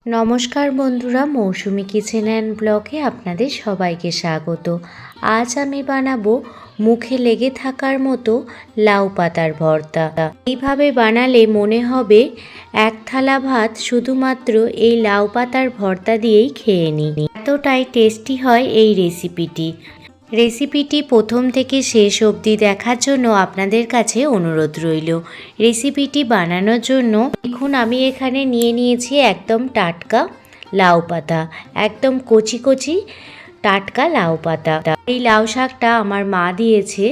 নমস্কার বন্ধুরা, মৌসুমি kitchen and ব্লগে আপনাদের সবাইকে স্বাগত। আজ আমি বানাবো মুখে লেগে থাকার মতো লাউ পাতার ভর্তা। এইভাবে বানালে মনে হবে এক থালা ভাত শুধুমাত্র এই লাউ পাতার ভর্তা দিয়েই খেয়ে নিই। এতটাই টেস্টি হয় এই রেসিপিটি প্রথম থেকে শেষ অবধি দেখার জন্য আপনাদের কাছে অনুরোধ রইল। রেসিপিটি বানানোর জন্য দেখুন, আমি এখানে নিয়েছি একদম টাটকা লাউ পাতা, একদম কচি কচি টাটকা লাউ পাতা। এই লাউ শাকটা আমার মা দিয়েছে,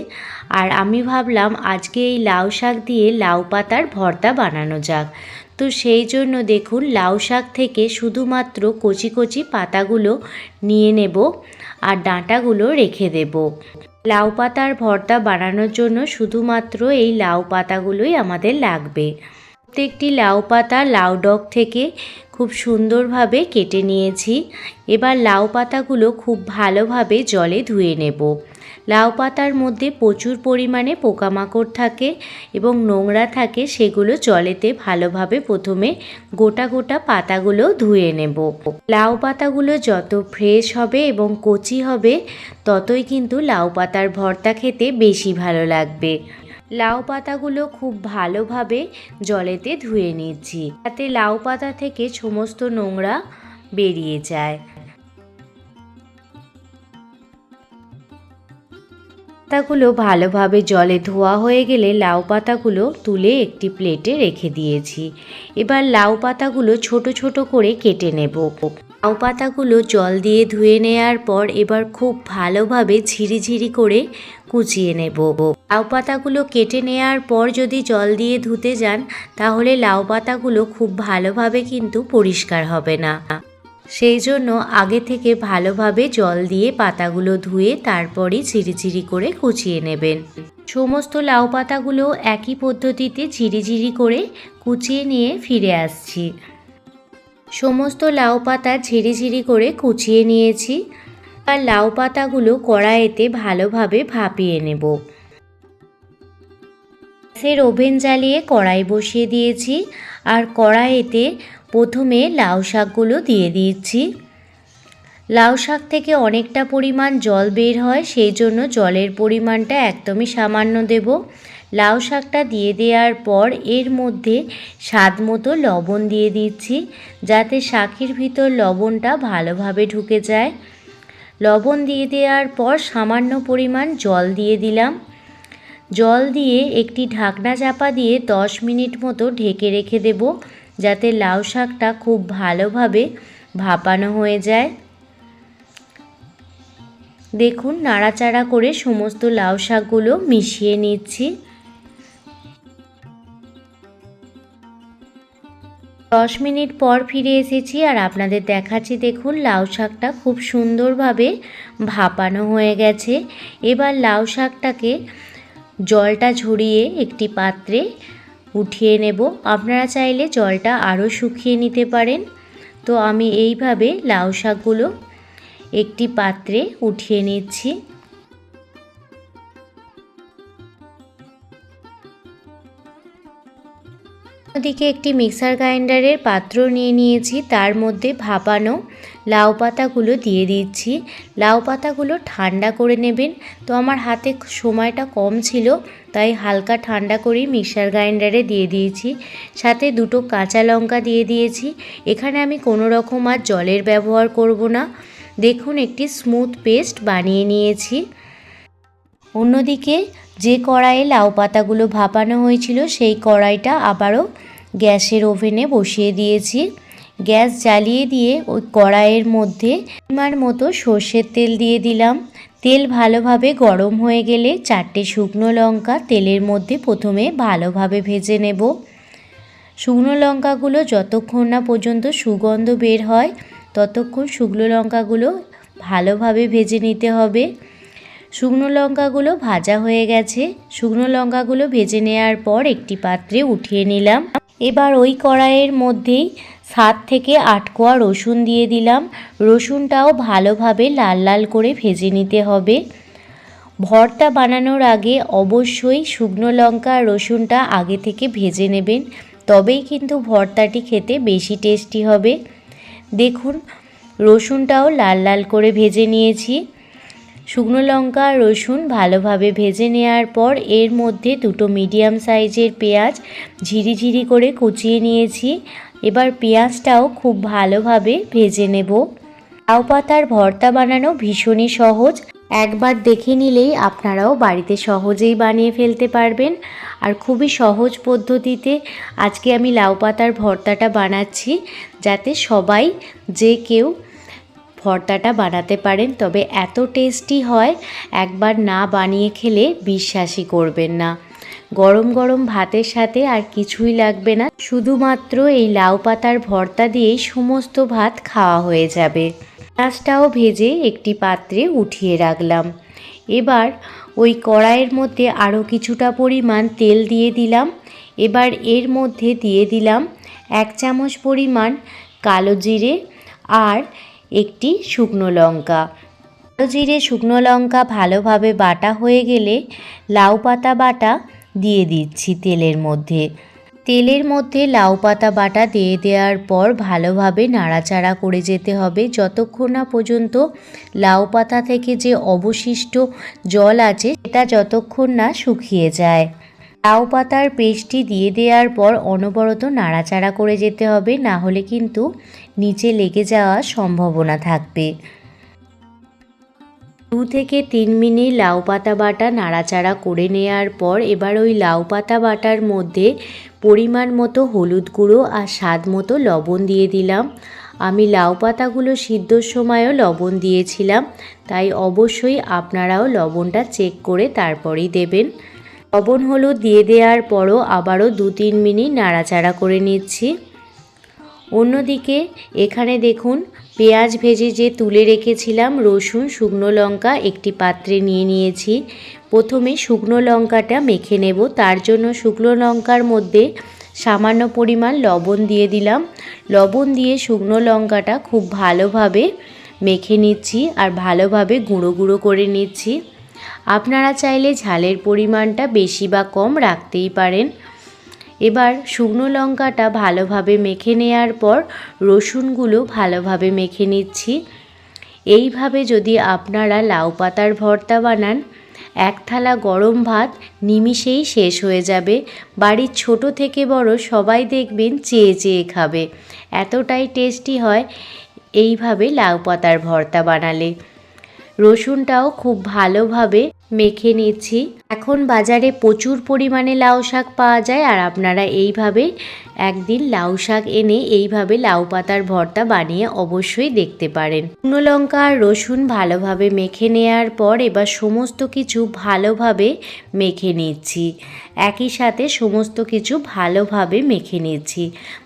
আর আমি ভাবলাম আজকে এই লাউ শাক দিয়ে লাউ পাতার ভর্তা বানানো যাক। তো সেই জন্য দেখুন, লাউ শাক থেকে শুধুমাত্র কচি কচি পাতাগুলো নিয়ে নেব আর ডাঁটাগুলো রেখে দেব। লাউ পাতার ভর্তা বানানোর জন্য শুধুমাত্র এই লাউ পাতাগুলোই আমাদের লাগবে। প্রত্যেকটি লাউ পাতা লাউ ডগ থেকে খুব সুন্দরভাবে কেটে নিয়েছি। এবার লাউ পাতাগুলো খুব ভালোভাবে জলে ধুয়ে নেব। লাউ পাতার মধ্যে প্রচুর পরিমাণে পোকামাকড় থাকে এবং নোংরা থাকে, সেগুলো জলেতে ভালোভাবে প্রথমে গোটা গোটা পাতাগুলো ধুয়ে নেব। লাউ পাতাগুলো যত ফ্রেশ হবে এবং কচি হবে, ততই কিন্তু লাউ পাতার ভর্তা খেতে বেশি ভালো লাগবে। লাউ পাতাগুলো খুব ভালোভাবে জলেতে ধুয়ে নিচ্ছি, যাতে লাউ পাতা থেকে সমস্ত নোংরা বেরিয়ে যায়। পাতাগুলো ভালোভাবে জলে ধোয়া হয়ে গেলে লাউ পাতাগুলো তুলে একটি প্লেটে রেখে দিয়েছি। এবার লাউ পাতাগুলো ছোট ছোট করে কেটে নেব। লাউ পাতাগুলো জল দিয়ে ধুয়ে নেওয়ার পর এবার খুব ভালোভাবে ঝিরিঝিরি করে কুচিয়ে নেব। লাউ পাতাগুলো কেটে নেওয়ার পর যদি জল দিয়ে ধুতে যান, তাহলে লাউ পাতাগুলো খুব ভালোভাবে কিন্তু পরিষ্কার হবে না। সেই জন্য আগে থেকে ভালোভাবে জল দিয়ে পাতাগুলো ধুয়ে তারপরই ঝিরিঝিরি করে কুচিয়ে নেবেন। সমস্ত লাউ পাতাগুলো একই পদ্ধতিতে ঝিরিঝিরি করে কুচিয়ে নিয়ে ফিরে আসছি। সমস্ত লাউ পাতা ঝিরিঝিরি করে কুচিয়ে নিয়েছি। আর লাউ পাতাগুলো কড়াইতে ভালোভাবে ভাপিয়ে নেব। গ্যাসের ওভেন জ্বালিয়ে কড়াই বসিয়ে দিয়েছি, আর কড়াইতে প্রথমে লাউ শাকগুলো দিয়ে দিচ্ছি। লাউ শাক থেকে অনেকটা পরিমাণ জল বের হয়, সেই জন্য জলের পরিমাণটা একদমই সামান্য দেব। লাউ শাকটা দিয়ে দেওয়ার পর এর মধ্যে স্বাদ মতো লবণ দিয়ে দিচ্ছি, যাতে শাকের ভিতর লবণটা ভালোভাবে ঢুকে যায়। লবণ দিয়ে দেওয়ার পর সামান্য পরিমাণ জল দিয়ে দিলাম। জল দিয়ে একটি ঢাকনা চাপা দিয়ে 10 মিনিট মতো ঢেকে রেখে দেব, যাতে লাউ শাকটা খুব ভালোভাবে ভাপানো হয়ে যায়। দেখুন, নাড়াচাড়া করে সমস্ত লাউ শাকগুলো মিশিয়ে নিচ্ছি। 10 মিনিট পর ফিরে এসেছি, আর আপনাদের দেখাচ্ছি। দেখুন, লাউ শাকটা খুব সুন্দরভাবে ভাপানো হয়ে গেছে। এবার লাউ শাকটাকে জলটা ঝরিয়ে একটি পাত্রে উঠিয়ে নেব। আপনারা চাইলে জলটা আরও শুকিয়ে নিতে পারেন। তো আমি এইভাবে লাউ শাকগুলো একটি পাত্রে উঠিয়ে নিচ্ছি। ওদিকে একটি মিক্সার গ্রাইন্ডারের পাত্র নিয়ে নিয়েছি, তার মধ্যে ভাপানো লাউ পাতাগুলো দিয়ে দিচ্ছি। লাউ পাতাগুলো ঠান্ডা করে নেবেন। তো আমার হাতে সময়টা কম ছিল, তাই হালকা ঠান্ডা করেই মিক্সার গ্রাইন্ডারে দিয়ে দিয়েছি। সাথে 2টো কাঁচা লঙ্কা দিয়ে দিয়েছি। এখানে আমি কোনো রকম আর জলের ব্যবহার করব না। দেখুন, একটি স্মুথ পেস্ট বানিয়ে নিয়েছি। অন্যদিকে যে কড়াইয়ে লাউ পাতাগুলো ভাপানো হয়েছিল, সেই কড়াইটা আবারও গ্যাসের ওভেনে বসিয়ে দিয়েছি। গ্যাস জ্বালিয়ে দিয়ে ওই কড়াইয়ের মধ্যে পরিমাণ মতো সর্ষের তেল দিয়ে দিলাম। তেল ভালোভাবে গরম হয়ে গেলে 4টে শুকনো লঙ্কা তেলের মধ্যে প্রথমে ভালোভাবে ভেজে নেব। শুকনো লঙ্কাগুলো যতক্ষণ না পর্যন্ত সুগন্ধ বের হয়, ততক্ষণ শুকনো লঙ্কাগুলো ভালোভাবে ভেজে নিতে হবে। শুকনো লঙ্কাগুলো ভাজা হয়ে গেছে। শুকনো লঙ্কাগুলো ভেজে নেওয়ার পর একটি পাত্রে উঠিয়ে নিলাম। এবার ওই কড়াইয়ের মধ্যেই 7 থেকে 8 কোয়া রসুন দিয়ে দিলাম। রসুনটাও ভালোভাবে লাল লাল করে ভেজে নিতে হবে। ভর্তা বানানোর আগে অবশ্যই শুকনো লঙ্কা আর রসুনটা আগে থেকে ভেজে নেবেন, তবেই কিন্তু ভর্তাটি খেতে বেশি টেস্টি হবে। দেখুন রসুনটাও লাল লাল করে ভেজে নিয়েছি। শুকনো লঙ্কা রসুন ভালোভাবে ভেজে নেওয়ার পর এর মধ্যে দুটো মিডিয়াম সাইজের পেঁয়াজ ঝিরিঝিরি করে কুচিয়ে নিয়েছি। এবার পেঁয়াজটাও খুব ভালোভাবে ভেজে নেব। লাউ পাতার ভর্তা বানানো ভীষণই সহজ, একবার দেখে নিলেই আপনারাও বাড়িতে সহজেই বানিয়ে ফেলতে পারবেন। আর খুবই সহজ পদ্ধতিতে আজকে আমি লাউ পাতার ভর্তাটা বানাচ্ছি, যাতে সবাই যে কেউ ভর্তাটা বানাতে পারেন। তবে এত টেস্টি হয়, একবার না বানিয়ে খেলে বিশ্বাসই করবেন না। গরম গরম ভাতের সাথে আর কিছুই লাগবে না, শুধুমাত্র এই লাউ পাতার ভর্তা দিয়েই সমস্ত ভাত খাওয়া হয়ে যাবে। পেঁয়াজটাও ভেজে একটি পাত্রে উঠিয়ে রাখলাম। এবার ওই কড়াইয়ের মধ্যে আরও কিছুটা পরিমাণ তেল দিয়ে দিলাম। এবার এর মধ্যে দিয়ে দিলাম 1 চামচ পরিমাণ কালো জিরে আর একটি শুকনো লঙ্কা। কালো জিরে শুকনো লঙ্কা ভালোভাবে বাটা হয়ে গেলে লাউ পাতা বাটা দিয়ে দিচ্ছি তেলের মধ্যে। তেলের মধ্যে লাউ পাতা বাটা দিয়ে দেওয়ার পর ভালোভাবে নাড়াচাড়া করে যেতে হবে যতক্ষণ না পর্যন্ত লাউ পাতা থেকে যে অবশিষ্ট জল আছে সেটা যতক্ষণ না শুকিয়ে যায়। লাউ পাতার পেস্টটি দিয়ে দেওয়ার পর অনবরত নাড়াচাড়া করে যেতে হবে, না হলে কিন্তু নিচে লেগে যাওয়ার সম্ভাবনা থাকবে। 2 থেকে 3 মিনিট লাউ পাতা বাটা নাড়াচাড়া করে নেওয়ার পর এবার ওই লাউ পাতা বাটার মধ্যে পরিমাণ মতো হলুদ গুঁড়ো আর স্বাদ মতো লবণ দিয়ে দিলাম। আমি লাউ পাতাগুলো সিদ্ধর সময়ও লবণ দিয়েছিলাম, তাই অবশ্যই আপনারাও লবণটা চেক করে তারপরেই দেবেন। লবণ হলুদ দিয়ে দেওয়ার পরও আবারও 2-3 মিনিট নাড়াচাড়া করে নিচ্ছি। অন্যদিকে এখানে দেখুন পেঁয়াজ ভেজে যে তুলে রেখেছিলাম, রসুন শুকনো লঙ্কা একটি পাত্রে নিয়ে নিয়েছি। প্রথমে শুকনো লঙ্কাটা মেখে নেব, তার জন্য শুকনো লঙ্কার মধ্যে সামান্য পরিমাণ লবণ দিয়ে দিলাম। লবণ দিয়ে শুকনো লঙ্কাটা খুব ভালোভাবে মেখে নিচ্ছি আর ভালোভাবে গুঁড়ো গুঁড়ো করে নিচ্ছি। আপনারা চাইলে ঝালের পরিমাণটা বেশি বা কম রাখতেই পারেন। এবার শুকনো লঙ্কাটা ভালোভাবে মেখে নেওয়ার পর রসুনগুলো ভালোভাবে মেখে নিচ্ছি। এইভাবে যদি আপনারা লাউ পাতার ভর্তা বানান, 1 থালা গরম ভাত নিমিষেই শেষ হয়ে যাবে। বাড়ির ছোট থেকে বড় সবাই দেখবেন চেয়ে চেয়ে খাবে, এতটাই টেস্টি হয় এইভাবে লাউ পাতার ভর্তা বানালে। রসুনটাও খুব ভালোভাবে মেখে নিচ্ছি। এখন বাজারে প্রচুর পরিমাণে লাউ শাক পাওয়া যায়, আর আপনারা এইভাবে একদিন লাউ শাক এনে এইভাবে লাউ পাতার ভর্তা বানিয়ে অবশ্যই দেখতে পারেন। শুকনো লঙ্কা আর রসুন ভালোভাবে মেখে নেওয়ার পর এবার সমস্ত কিছু ভালোভাবে মেখে নিচ্ছি। একই সাথে সমস্ত কিছু ভালোভাবে মেখে নিচ্ছি।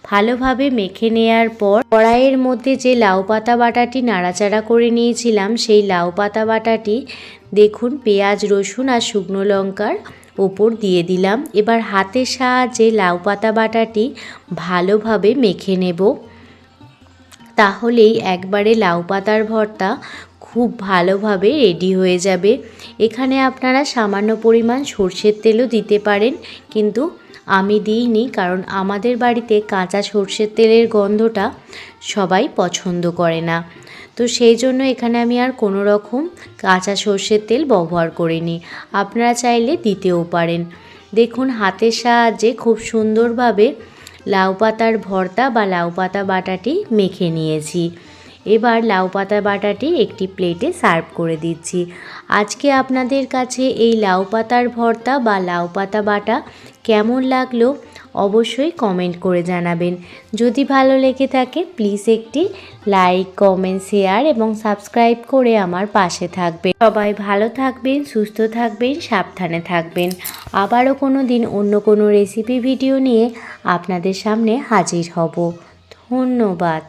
ভালোভাবে মেখে নেওয়ার পর কড়াইয়ের মধ্যে যে লাউ পাতা বাটাটি নাড়াচাড়া করে নিয়েছিলাম, সেই লাউ পাতা বাটাটি দেখুন পেঁয়াজ রসুন আর শুকনো লঙ্কার ওপর দিয়ে দিলাম। এবার হাতের সাহায্যে লাউ পাতা বাটাটি ভালোভাবে মেখে নেব, তাহলেই একবারে লাউ পাতার ভর্তা খুব ভালোভাবে রেডি হয়ে যাবে। এখানে আপনারা সামান্য পরিমাণ সর্ষের তেলও দিতে পারেন, কিন্তু আমি দিইনি, কারণ আমাদের বাড়িতে কাঁচা সর্ষের তেলের গন্ধটা সবাই পছন্দ করে না। তো সেই জন্য এখানে আমি আর কোনো রকম কাঁচা সর্ষের তেল ব্যবহার করিনি। আপনারা চাইলে দিতেও পারেন। দেখুন হাতের সাহায্যে খুব সুন্দরভাবে লাউ পাতার ভর্তা বা লাউ পাতা বাটাটি মেখে নিয়েছি। এবার লাউ পাতা বাটাটি একটি প্লেটে সার্ভ করে দিচ্ছি। আজকে আপনাদের কাছে এই লাউ পাতার ভর্তা বা লাউ পাতা বাটা কেমন লাগলো অবশ্যই কমেন্ট করে জানাবেন। যদি ভালো লেগে থাকে প্লিজ একটি লাইক, কমেন্ট, শেয়ার এবং সাবস্ক্রাইব করে আমার পাশে থাকবেন। সবাই ভালো থাকবেন, সুস্থ থাকবেন, সাবধানে থাকবেন। আবারও কোনো দিন অন্য কোনো রেসিপি ভিডিও নিয়ে আপনাদের সামনে হাজির হব। ধন্যবাদ।